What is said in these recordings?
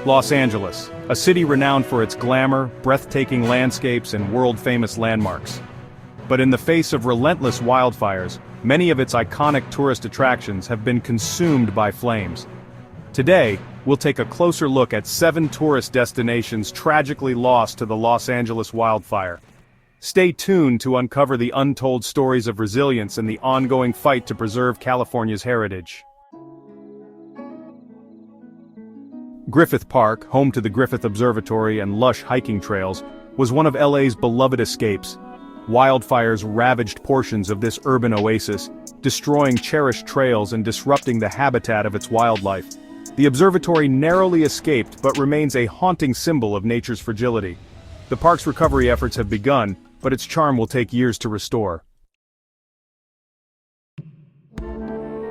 Los Angeles, a city renowned for its glamour, breathtaking landscapes, and world-famous landmarks. But in the face of relentless wildfires, many of its iconic tourist attractions have been consumed by flames. Today, we'll take a closer look at 7 tourist destinations tragically lost to the Los Angeles wildfire. Stay tuned to uncover the untold stories of resilience and the ongoing fight to preserve California's heritage. Griffith Park, home to the Griffith Observatory and lush hiking trails, was one of LA's beloved escapes. Wildfires ravaged portions of this urban oasis, destroying cherished trails and disrupting the habitat of its wildlife. The observatory narrowly escaped but remains a haunting symbol of nature's fragility. The park's recovery efforts have begun, but its charm will take years to restore.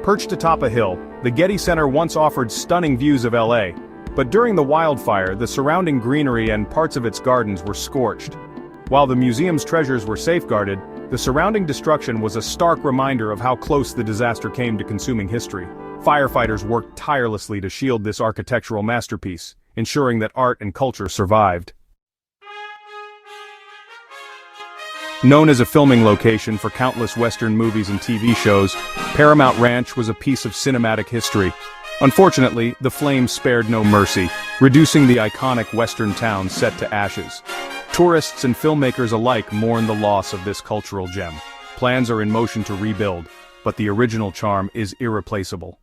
Perched atop a hill, the Getty Center once offered stunning views of LA. But during the wildfire, the surrounding greenery and parts of its gardens were scorched. While the museum's treasures were safeguarded, the surrounding destruction was a stark reminder of how close the disaster came to consuming history. Firefighters worked tirelessly to shield this architectural masterpiece, ensuring that art and culture survived. Known as a filming location for countless Western movies and TV shows, Paramount Ranch was a piece of cinematic history. Unfortunately, the flames spared no mercy, reducing the iconic Western town set to ashes. Tourists and filmmakers alike mourn the loss of this cultural gem. Plans are in motion to rebuild, but the original charm is irreplaceable.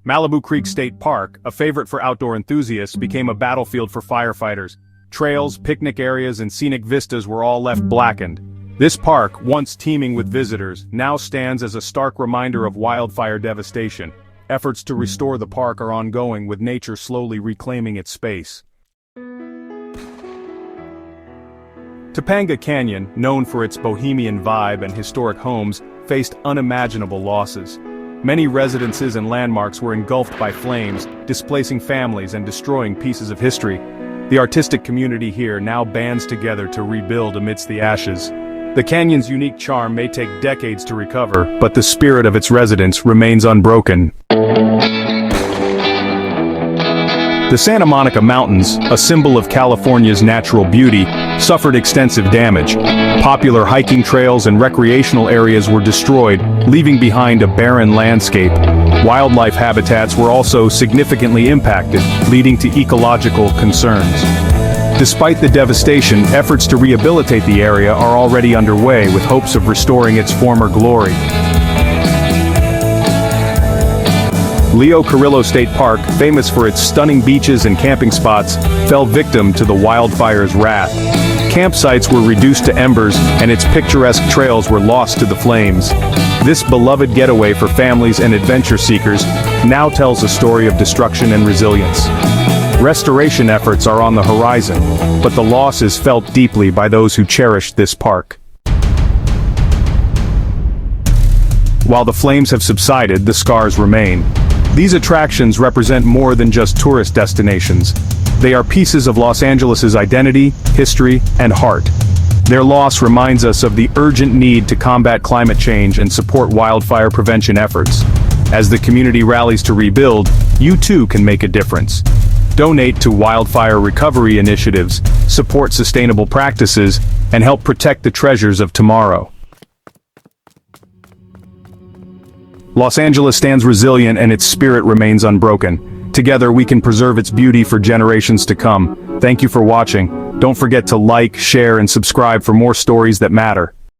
Malibu Creek State Park, a favorite for outdoor enthusiasts, became a battlefield for firefighters. Trails, picnic areas, and scenic vistas were all left blackened. This park, once teeming with visitors, now stands as a stark reminder of wildfire devastation. Efforts to restore the park are ongoing, with nature slowly reclaiming its space. Topanga Canyon, known for its bohemian vibe and historic homes, faced unimaginable losses. Many residences and landmarks were engulfed by flames, displacing families and destroying pieces of history. The artistic community here now bands together to rebuild amidst the ashes. The canyon's unique charm may take decades to recover, but the spirit of its residents remains unbroken. The Santa Monica Mountains, a symbol of California's natural beauty, suffered extensive damage. Popular hiking trails and recreational areas were destroyed, leaving behind a barren landscape. Wildlife habitats were also significantly impacted, leading to ecological concerns. Despite the devastation, efforts to rehabilitate the area are already underway, with hopes of restoring its former glory. Leo Carrillo State Park, famous for its stunning beaches and camping spots, fell victim to the wildfire's wrath. Campsites were reduced to embers, and its picturesque trails were lost to the flames. This beloved getaway for families and adventure seekers now tells a story of destruction and resilience. Restoration efforts are on the horizon, but the loss is felt deeply by those who cherish this park. While the flames have subsided, the scars remain. These attractions represent more than just tourist destinations. They are pieces of Los Angeles's identity, history, and heart. Their loss reminds us of the urgent need to combat climate change and support wildfire prevention efforts. As the community rallies to rebuild, you too can make a difference. Donate to wildfire recovery initiatives, support sustainable practices, and help protect the treasures of tomorrow. Los Angeles stands resilient and its spirit remains unbroken. Together we can preserve its beauty for generations to come. Thank you for watching. Don't forget to like, share, and subscribe for more stories that matter.